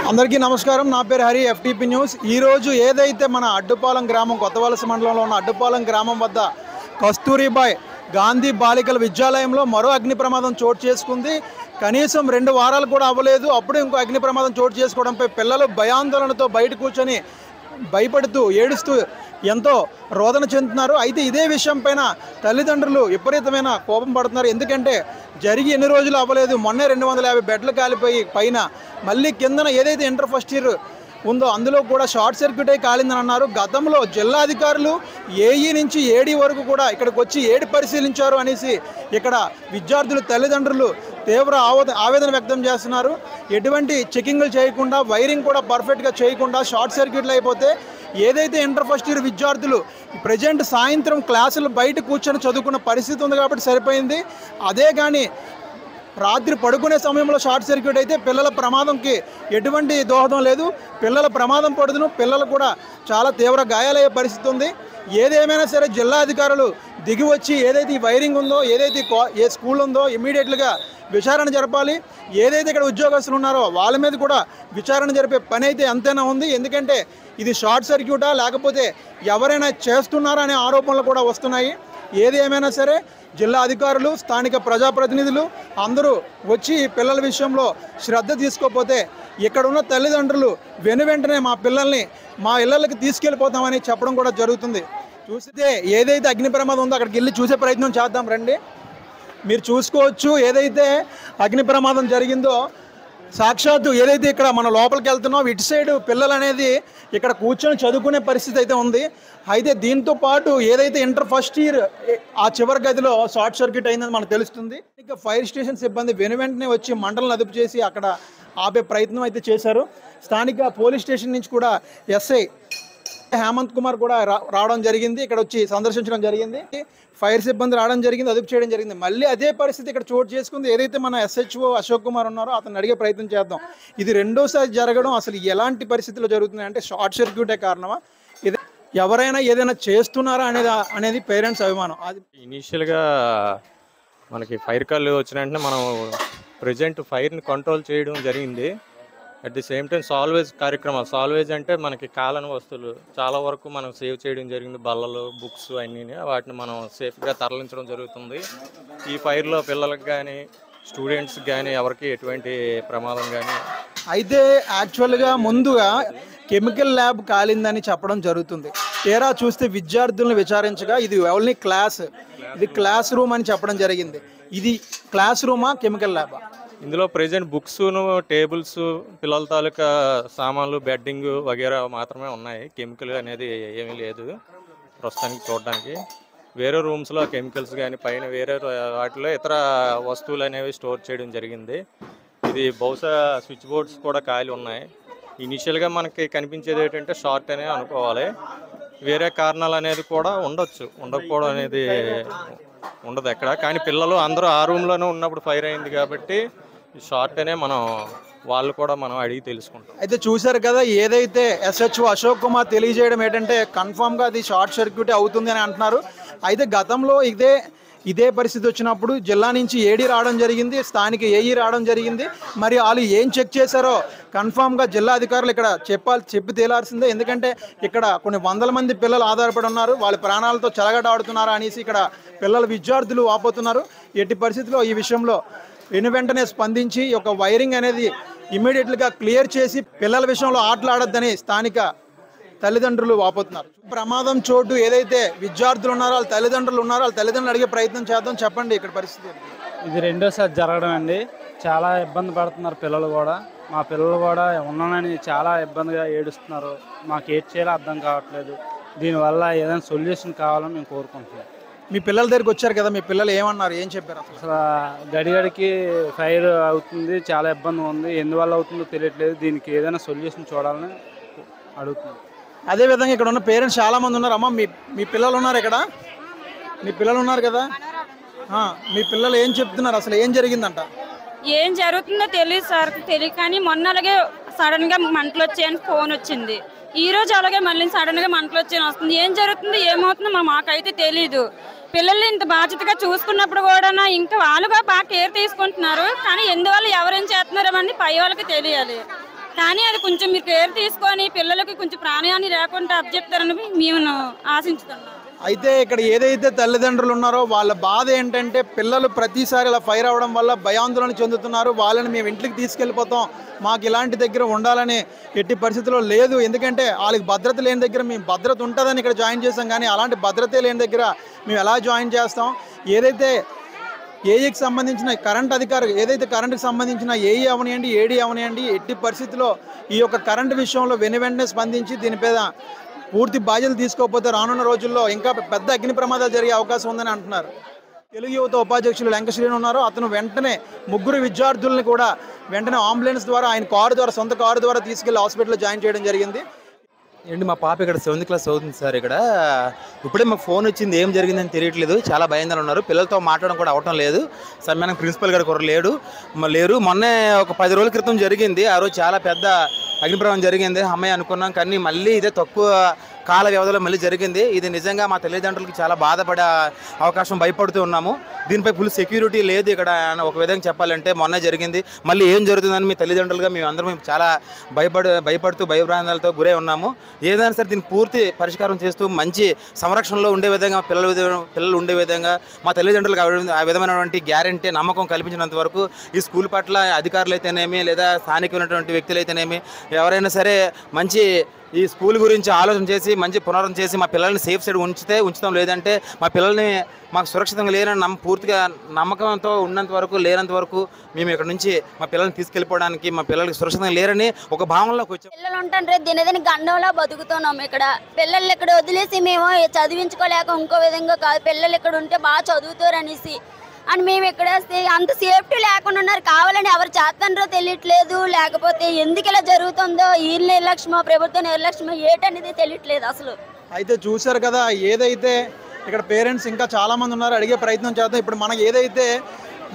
అందరికీ నమస్కారం. నా పేరు హరి, ఎఫ్టీపీ న్యూస్. ఈరోజు ఏదైతే మన అడ్డుపాలెం గ్రామం, కొత్తవలస మండలంలో ఉన్న అడ్డుపాలెం గ్రామం వద్ద కస్తూరిబాయ్ గాంధీ బాలికల విద్యాలయంలో మరో అగ్ని ప్రమాదం చోటు చేసుకుంది. కనీసం 2 వారాలు కూడా అవ్వలేదు, అప్పుడే ఇంకో అగ్ని ప్రమాదం చోటు చేసుకోవడంపై పిల్లలు భయాందోళనతో బయట కూర్చొని భయపడుతూ ఏడుస్తూ ఎంతో రోదన చెందుతున్నారు. అయితే ఇదే విషయం పైన తల్లిదండ్రులు విపరీతమైన కోపం పడుతున్నారు. ఎందుకంటే జరిగి ఎన్ని రోజులు అవ్వలేదు, మొన్నే 250 బెడ్లు కాలిపోయి పైన మళ్ళీ కిందన ఏదైతే ఇంటర్ ఫస్ట్ ఇయర్ ఉందో అందులో కూడా షార్ట్ సర్క్యూట్ అయి కాలిందని అన్నారు. గతంలో జిల్లా అధికారులు ఏఈ నుంచి ఏడీ వరకు కూడా ఇక్కడికి వచ్చి ఏడి పరిశీలించారు అనేసి ఇక్కడ విద్యార్థులు తల్లిదండ్రులు తీవ్ర ఆవేదన వ్యక్తం చేస్తున్నారు. ఎటువంటి చెకింగ్లు చేయకుండా, వైరింగ్ కూడా పర్ఫెక్ట్గా చేయకుండా షార్ట్ సర్క్యూట్లు అయిపోతే ఏదైతే ఇంటర్ ఫస్ట్ ఇయర్ విద్యార్థులు ప్రజెంట్ సాయంత్రం క్లాసులు బయట కూర్చొని చదువుకున్న పరిస్థితి ఉంది కాబట్టి సరిపోయింది. అదే కానీ రాత్రి పడుకునే సమయంలో షార్ట్ సర్క్యూట్ అయితే పిల్లల ప్రమాదంకి ఎటువంటి దోహదం లేదు. పిల్లల ప్రమాదం పడుతును, పిల్లలు కూడా చాలా తీవ్ర గాయాలయ్యే పరిస్థితి ఉంది. ఏదేమైనా సరే జిల్లా అధికారులు దిగి వచ్చి ఏదైతే ఈ వైరింగ్ ఉందో, ఏదైతే ఏ స్కూల్ ఉందో ఇమ్మీడియట్గా విచారణ జరపాలి. ఏదైతే ఇక్కడ ఉద్యోగస్తులు ఉన్నారో వాళ్ళ మీద కూడా విచారణ జరిపే పని అయితే ఎంతైనా ఉంది. ఎందుకంటే ఇది షార్ట్ సర్క్యూటా లేకపోతే ఎవరైనా చేస్తున్నారా అనే ఆరోపణలు కూడా వస్తున్నాయి. ఏది ఏమైనా సరే జిల్లా అధికారులు, స్థానిక ప్రజాప్రతినిధులు అందరూ వచ్చి పిల్లల విషయంలో శ్రద్ధ తీసుకోకపోతే ఇక్కడ ఉన్న తల్లిదండ్రులు వెంటనే మా పిల్లల్ని మా ఇళ్ళకి తీసుకెళ్ళిపోతామని చెప్పడం కూడా జరుగుతుంది. చూస్తే ఏదైతే అగ్ని ప్రమాదం ఉందో అక్కడికి వెళ్ళి చూసే ప్రయత్నం చేద్దాం రండి. మీరు చూసుకోవచ్చు ఏదైతే అగ్ని ప్రమాదం జరిగిందో సాక్షాత్తు ఏదైతే ఇక్కడ మన లోపలికి వెళ్తున్నాం ఇటు సైడ్ పిల్లలు అనేది ఇక్కడ కూర్చొని చదువుకునే పరిస్థితి అయితే ఉంది. అయితే దీంతో పాటు ఏదైతే ఇంటర్ ఫస్ట్ ఇయర్ ఆ చివరి గదిలో షార్ట్ సర్క్యూట్ అయిందని మనకు తెలుస్తుంది. ఇక ఫైర్ స్టేషన్ సిబ్బంది వెంటనే వచ్చి మంటలను అదుపు చేసి అక్కడ ఆపే ప్రయత్నం అయితే చేశారు. స్థానిక పోలీస్ స్టేషన్ నుంచి కూడా ఎస్ఐ హేమంత్ కుమార్ కూడా రావడం జరిగింది, ఇక్కడ వచ్చి సందర్శించడం జరిగింది. ఫైర్ సిబ్బంది రావడం జరిగింది, అదుపు చేయడం జరిగింది. మళ్ళీ అదే పరిస్థితి ఇక్కడ చోటు చేసుకుంది. ఏదైతే మన ఎస్హెచ్ఓ అశోక్ కుమార్ ఉన్నారో అతను అడిగే ప్రయత్నం చేద్దాం. ఇది రెండోసారి జరగడం అసలు ఎలాంటి పరిస్థితుల్లో జరుగుతుంది అంటే షార్ట్ సర్క్యూటే కారణమా, ఇది ఎవరైనా ఏదైనా చేస్తున్నారా అనేది పేరెంట్స్ అభిమానం. అది ఇనీషియల్గా మనకి ఫైర్ కాల్ వచ్చిన వెంటనే మనం ప్రజెంట్ ఫైర్ని కంట్రోల్ చేయడం జరిగింది. At the same time salvage కార్యక్రమాలు, సాల్వేజ్ అంటే మనకి కాలని వస్తువులు చాలా వరకు మనం సేవ్ చేయడం జరిగింది. బల్లలు, బుక్స్ అన్నీ వాటిని మనం సేఫ్గా తరలించడం జరుగుతుంది. ఈ ఫైర్లో పిల్లలకు కానీ స్టూడెంట్స్కి కానీ ఎవరికి ఎటువంటి ప్రమాదం కానీ. అయితే యాక్చువల్గా ముందుగా కెమికల్ ల్యాబ్ కాలిందని చెప్పడం జరుగుతుంది. తీరా చూస్తే విద్యార్థులను విచారించగా ఇది ఓన్లీ ఇది క్లాస్ రూమ్ అని చెప్పడం జరిగింది. ఇది క్లాస్ రూమా కెమికల్ ల్యాబా? ఇందులో ప్రజెంట్ బుక్స్ను, టేబుల్స్, పిల్లల తాలూకా సామాన్లు, బెడ్డింగ్ వగేరా మాత్రమే ఉన్నాయి. కెమికల్ అనేది ఏమీ లేదు ప్రస్తుతానికి చూడడానికి. వేరే రూమ్స్లో కెమికల్స్ కానీ పైన వేరే వాటిలో ఇతర వస్తువులు అనేవి స్టోర్ చేయడం జరిగింది. ఇది బహుశా స్విచ్ బోర్డ్స్ కూడా ఖాళీ ఉన్నాయి. ఇనిషియల్గా మనకి కనిపించేది ఏంటంటే షార్ట్ అనే అనుకోవాలి. వేరే కారణాలు అనేది కూడా ఉండొచ్చు, ఉండకపోవడం అనేది ఉండదు ఎక్కడ. కానీ పిల్లలు అందరూ ఆ రూమ్లోనే ఉన్నప్పుడు ఫైర్ అయింది కాబట్టి షార్ట్ అనే వాళ్ళు కూడా మనం అడిగి తెలుసుకుంటాం. అయితే చూశారు కదా, ఏదైతే ఎస్హెచ్ఓ అశోక్ కుమార్ తెలియజేయడం ఏంటంటే కన్ఫామ్గా అది షార్ట్ సర్క్యూట్ అవుతుంది అని అంటున్నారు. అయితే గతంలో ఇదే పరిస్థితి వచ్చినప్పుడు జిల్లా నుంచి ఏడీ రావడం జరిగింది, స్థానిక ఏఈ రావడం జరిగింది. మరి వాళ్ళు ఏం చెక్ చేశారో కన్ఫామ్గా జిల్లా అధికారులు ఇక్కడ చెప్పి తేలాల్సిందే. ఎందుకంటే ఇక్కడ కొన్ని వందల మంది పిల్లలు ఆధారపడి ఉన్నారు, వాళ్ళ ప్రాణాలతో చెలగడాడుతున్నారు అనేసి ఇక్కడ పిల్లల విద్యార్థులు వాపోతున్నారు. ఎట్టి పరిస్థితుల్లో ఈ విషయంలో వెంటనే స్పందించి ఒక వైరింగ్ అనేది ఇమ్మీడియట్గా క్లియర్ చేసి పిల్లల విషయంలో ఆటలాడొద్దని స్థానిక తల్లిదండ్రులు వాపోతున్నారు. ప్రమాదం చోటు ఏదైతే విద్యార్థులు ఉన్నారో వాళ్ళ తల్లిదండ్రులు అడిగే ప్రయత్నం చేద్దాం. చెప్పండి ఇక్కడ పరిస్థితి. ఇది రెండోసారి జరగడం అండి. చాలా ఇబ్బంది పడుతున్నారు పిల్లలు కూడా. మా పిల్లలు కూడా ఉన్నానని చాలా ఇబ్బందిగా ఏడుస్తున్నారు. మాకు ఏం చేయాలో అర్థం కావట్లేదు. దీనివల్ల ఏదైనా సొల్యూషన్ కావాలని మేము కోరుకుంటున్నాం. మీ పిల్లల దగ్గరికి వచ్చారు కదా, మీ పిల్లలు ఏమన్నారు, ఏం చెప్పారు? అసలు గడిగడికి ఫైర్ అవుతుంది, చాలా ఇబ్బంది ఉంది, ఎందువల్ల అవుతుందో తెలియట్లేదు. దీనికి ఏదైనా సొల్యూషన్ చూడాలని అడుగుతున్నాం. అదేవిధంగా ఇక్కడ ఉన్న పేరెంట్స్ చాలామంది ఉన్నారు. అమ్మ, మీ పిల్లలు ఉన్నారు ఇక్కడ, మీ పిల్లలు ఉన్నారు కదా, మీ పిల్లలు ఏం చెప్తున్నారు, అసలు ఏం జరిగిందంట? ఏం జరుగుతుందో తెలియదు సార్, తెలియదు. కానీ మొన్న అలాగే సడన్గా మంటలు వచ్చాయని ఫోన్ వచ్చింది. ఈ రోజు అలాగే మళ్ళీ సడన్గా మంటలు వచ్చాయని వస్తుంది. ఏం జరుగుతుందో ఏమవుతుందో మాకైతే తెలీదు. పిల్లల్ని ఇంత బాధ్యతగా చూసుకున్నప్పుడు కూడా ఇంకా వాళ్ళుగా బాగా కేర్ తీసుకుంటున్నారు. కానీ ఎందువల్ల ఎవరేం చేస్తున్నారో అని పై వాళ్ళకి తెలియాలి. కానీ అది కొంచెం మీరు కేర్ తీసుకొని పిల్లలకి కొంచెం ప్రాణహాని లేకుండా అప్పచెప్తారని మేము ఆశించుతున్నాం. అయితే ఇక్కడ ఏదైతే తల్లిదండ్రులు ఉన్నారో వాళ్ళ బాధ ఏంటంటే పిల్లలు ప్రతిసారి ఇలా ఫైర్ అవ్వడం వల్ల భయాందోళన చెందుతున్నారు. వాళ్ళని మేము ఇంటికి తీసుకెళ్ళిపోతాం, మాకు ఇలాంటి దగ్గర ఉండాలని ఎట్టి పరిస్థితుల్లో లేదు. ఎందుకంటే వాళ్ళకి భద్రత లేని దగ్గర మేము భద్రత ఉంటుందని ఇక్కడ జాయిన్ చేస్తాం, కానీ అలాంటి భద్రతే లేని దగ్గర మేము ఎలా జాయిన్ చేస్తాం? ఏదైతే ఏఈకి సంబంధించిన కరెంట్ అధికారి ఏదైతే కరెంటుకి సంబంధించిన ఏఈ అవనియండి, ఏడీ అవనియండి, ఎట్టి పరిస్థితుల్లో ఈ యొక్క కరెంటు విషయంలో వెంటనే స్పందించి దీని మీద పూర్తి బాధ్యతలు తీసుకోకపోతే రానున్న రోజుల్లో ఇంకా పెద్ద అగ్ని ప్రమాదాలు జరిగే అవకాశం ఉందని అంటున్నారు. తెలుగు యువత ఉపాధ్యక్షులు లంకశ్రీని ఉన్నారు. అతను వెంటనే 3 విద్యార్థుల్ని కూడా వెంటనే అంబులెన్స్ ద్వారా ఆయన కారు ద్వారా సొంత కారు ద్వారా తీసుకెళ్లి హాస్పిటల్లో జాయిన్ చేయడం జరిగింది. ఏంటి మా పాప ఇక్కడ 7th క్లాస్ చదువుతుంది సార్. ఇక్కడ ఇప్పుడే మాకు ఫోన్ వచ్చింది, ఏం జరిగిందని తెలియట్లేదు, చాలా భయంగా ఉన్నారు. పిల్లలతో మాట్లాడడం కూడా అవటం లేదు. సమయానికి ప్రిన్సిపల్ గారు కూడా లేరు. మొన్నే ఒక 10 రోజుల క్రితం జరిగింది, ఆ రోజు చాలా పెద్ద అగ్నిప్రమాదం జరిగింది. అమ్మాయి అనుకున్నాం, కానీ మళ్ళీ ఇదే తక్కువ కాల వ్యవధిలో మళ్ళీ జరిగింది. ఇది నిజంగా మా తల్లిదండ్రులకి చాలా బాధపడే అవకాశం, భయపడుతూ ఉన్నాము. దీనిపై ఫుల్ సెక్యూరిటీ లేదు ఇక్కడ. ఒక విధంగా చెప్పాలంటే మొన్నే జరిగింది, మళ్ళీ ఏం జరుగుతుందని మీ తల్లిదండ్రులుగా మేము అందరం చాలా భయపడుతూ భయభ్రాంతాలతో గురై ఉన్నాము. ఏదైనా సరే దీనికి పూర్తి పరిష్కారం చేస్తూ మంచి సంరక్షణలో ఉండే విధంగా పిల్లలు ఉండే విధంగా మా తల్లిదండ్రులకు ఆ విధమైనటువంటి గ్యారంటీ నమ్మకం కల్పించినంత వరకు ఈ స్కూల్ పట్ల అధికారులు అయితేనేమి లేదా స్థానికమైనటువంటి వ్యక్తులు అయితేనేమి ఎవరైనా సరే మంచి ఈ స్కూల్ గురించి ఆలోచన చేసి మంచి పునరుద్ధరణ చేసి మా పిల్లల్ని సేఫ్ సైడ్ ఉంచుతాం. లేదంటే మా పిల్లల్ని మాకు సురక్షితంగా లేరని పూర్తిగా నమ్మకంతో ఉన్నంత వరకు లేనంత వరకు మేము ఇక్కడ నుంచి మా పిల్లల్ని తీసుకెళ్ళిపోవడానికి, మా పిల్లలకి సురక్షితంగా లేరని ఒక భావనలోకి వచ్చాం. పిల్లలు ఉంటారు దినదిన గండంలో బతుకుతున్నాం. ఇక్కడ పిల్లలు ఇక్కడ వదిలేసి మేము చదివించుకోలేక ఇంకో విధంగా కాదు, పిల్లలు ఇక్కడ ఉంటే బాగా చదువుతారు అనేసి అని మేము ఇక్కడ అంత సేఫ్టీ లేకుండా ఉన్నారు. కావాలని ఎవరు చేస్తారో తెలియట్లేదు, లేకపోతే ఎందుకు ఇలా జరుగుతుందో ఈ నిర్లక్ష్యమో ప్రభుత్వ నిర్లక్ష్యమో ఏటనేది తెలియట్లేదు అసలు. అయితే చూశారు కదా, ఏదైతే ఇక్కడ పేరెంట్స్ ఇంకా చాలామంది ఉన్నారు, అడిగే ప్రయత్నం చేద్దాం. ఇప్పుడు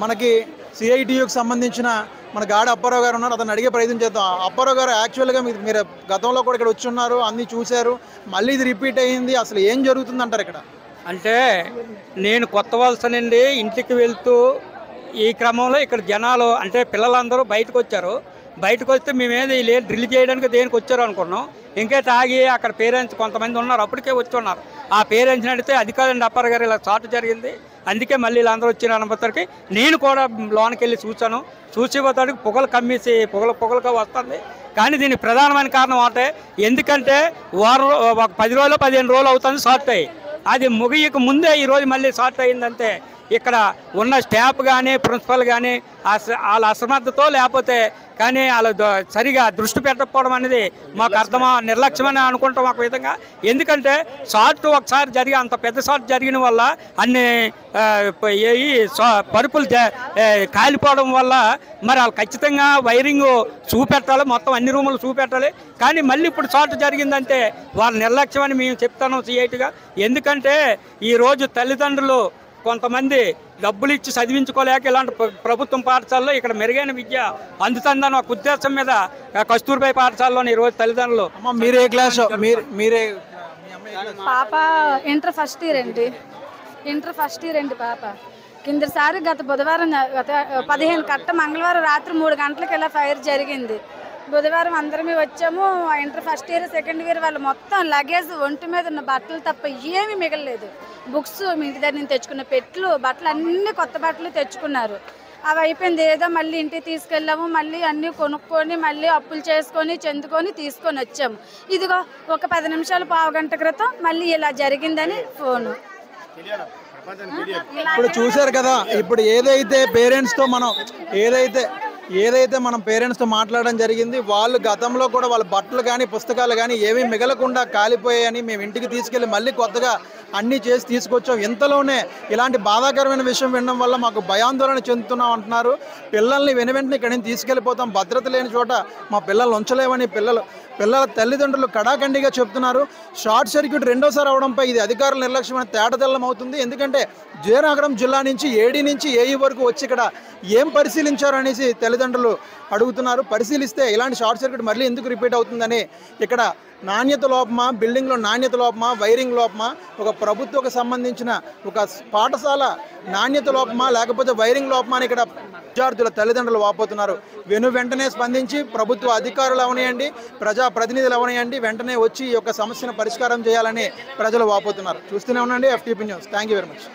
మనకి సిఐటియుకి సంబంధించిన మన గాడి అప్పారావు గారు ఉన్నారు, అతను అడిగే ప్రయత్నం చేద్దాం. అప్పారావు గారు, యాక్చువల్గా మీరు గతంలో కూడా ఇక్కడ వచ్చి ఉన్నారు, అన్నీ చూశారు, మళ్ళీ ఇది రిపీట్ అయ్యింది, అసలు ఏం జరుగుతుంది అంటారు ఇక్కడ? అంటే నేను కొత్త వలస నుండి ఇంటికి వెళ్తూ ఈ క్రమంలో ఇక్కడ జనాలు అంటే పిల్లలందరూ బయటకు వచ్చారు. బయటకు వస్తే మేమేది లేదు డ్రిల్ చేయడానికి దేనికి వచ్చారు అనుకున్నాం. ఇంకా తాగి అక్కడ పేరెంట్స్ కొంతమంది ఉన్నారు, అప్పటికే వచ్చి ఉన్నారు. ఆ పేరెంట్స్ని అడిగితే అధికారులు అప్పారు గారు ఇలా షార్ట్ జరిగింది, అందుకే మళ్ళీ వీళ్ళందరూ వచ్చిన అనుమతికి నేను కూడా లోనికి వెళ్ళి చూశాను. చూసి పోతాడికి పొగలు కమ్మేసి పొగలుగా వస్తుంది. కానీ దీనికి ప్రధానమైన కారణం అంటే ఎందుకంటే ఒక 10 రోజులు 15 రోజులు అవుతుంది షార్ట్ అయ్యి. అది ముగియక ముందే ఈరోజు మళ్ళీ షార్ట్ అయిందంటే ఇక్కడ ఉన్న స్టాఫ్ కానీ ప్రిన్సిపల్ కానీ వాళ్ళ అసమర్థతో లేకపోతే కానీ వాళ్ళు సరిగా దృష్టి పెట్టకపోవడం అనేది మాకు అర్థమా నిర్లక్ష్యమని అనుకుంటాం ఒక విధంగా. ఎందుకంటే షార్ట్ ఒకసారి జరిగి అంత పెద్ద షార్ట్ జరిగిన వల్ల అన్ని పరుపులు కాలిపోవడం వల్ల మరి వాళ్ళు ఖచ్చితంగా వైరింగ్ చూపెట్టాలి, మొత్తం అన్ని రూములు చూపెట్టాలి. కానీ మళ్ళీ ఇప్పుడు షార్ట్ జరిగిందంటే వాళ్ళ నిర్లక్ష్యం అని మేము చెప్తాను సిఐటిగా. ఎందుకంటే ఈరోజు తల్లిదండ్రులు కొంతమంది డబ్బులు ఇచ్చి చదివించుకోలేక ఇలాంటి ప్రభుత్వం పాఠశాలలో ఇక్కడ మెరుగైన విద్య అందుతుందని ఒక ఉద్దేశం మీద కస్తూర్బాయి పాఠశాలలోని ఈరోజు తల్లిదండ్రులు. మీరే క్లాస్ మీరే పాప ఇంటర్ ఫస్ట్ ఇయర్ అండి పాప. కిందసారి గత బుధవారం 15 కట్ట మంగళవారం రాత్రి 3 గంటలకు ఇలా ఫైర్ జరిగింది. బుధవారం అందరమే వచ్చాము. Inter first year second year వాళ్ళు మొత్తం లగేజ్ ఒంటి మీద ఉన్న బట్టలు తప్ప ఏమీ మిగలలేదు. బుక్స్ ఇంటి దగ్గర నుంచి తెచ్చుకున్న పెట్లు బట్టలు అన్నీ కొత్త బట్టలు తెచ్చుకున్నారు. అవి అయిపోయింది. ఏదో మళ్ళీ ఇంటికి తీసుకెళ్ళాము, మళ్ళీ అన్నీ కొనుక్కొని మళ్ళీ అప్పులు చేసుకొని చెందుకొని తీసుకొని వచ్చాము. ఇదిగో ఒక 10 నిమిషాలు పావు గంట క్రితం మళ్ళీ ఇలా జరిగిందని ఫోను. ఇప్పుడు చూశారు కదా, ఇప్పుడు ఏదైతే పేరెంట్స్తో మనం పేరెంట్స్తో మాట్లాడడం జరిగింది, వాళ్ళు గతంలో కూడా వాళ్ళ బట్టలు కానీ పుస్తకాలు కానీ ఏమీ మిగలకుండా కాలిపోయాయని మేము ఇంటికి తీసుకెళ్ళి మళ్ళీ కొత్తగా అన్నీ చేసి తీసుకొచ్చాం. ఇంతలోనే ఇలాంటి బాధాకరమైన విషయం వినడం వల్ల మాకు భయాందోళన చెందుతున్నాం అంటున్నారు. పిల్లల్ని వెంటనే ఇక్కడి నుంచి తీసుకెళ్ళిపోతాం, భద్రత లేని చోట మా పిల్లల్ని ఉంచలేమని పిల్లల తల్లిదండ్రులు కడాఖండిగా చెప్తున్నారు. షార్ట్ సర్క్యూట్ రెండోసారి అవడంపై ఇది అధికారుల నిర్లక్ష్యమైన తేటతెల్లం అవుతుంది. ఎందుకంటే విజయనగరం జిల్లా నుంచి ఏడీ నుంచి ఏఈ వరకు వచ్చి ఇక్కడ ఏం పరిశీలించారు అనేసి తల్లిదండ్రులు అడుగుతున్నారు. పరిశీలిస్తే ఇలాంటి షార్ట్ సర్క్యూట్ మళ్ళీ ఎందుకు రిపీట్ అవుతుందని, ఇక్కడ నాణ్యత లోపమా, బిల్డింగ్లో నాణ్యత లోపమా, వైరింగ్ లోపమా, ఒక ప్రభుత్వకు సంబంధించిన ఒక పాఠశాల నాణ్యత లోపమా, లేకపోతే వైరింగ్ లోపమా అని ఇక్కడ విద్యార్థుల తల్లిదండ్రులు వాపోతున్నారు. వెంటనే స్పందించి ప్రభుత్వ అధికారులు అవనియండి, ప్రజాప్రతినిధులు అవనియండి, వెంటనే వచ్చి ఈ యొక్క సమస్యను పరిష్కారం చేయాలని ప్రజలు వాపోతున్నారు. చూస్తూనే ఉండండి FTP news. Thank you very much.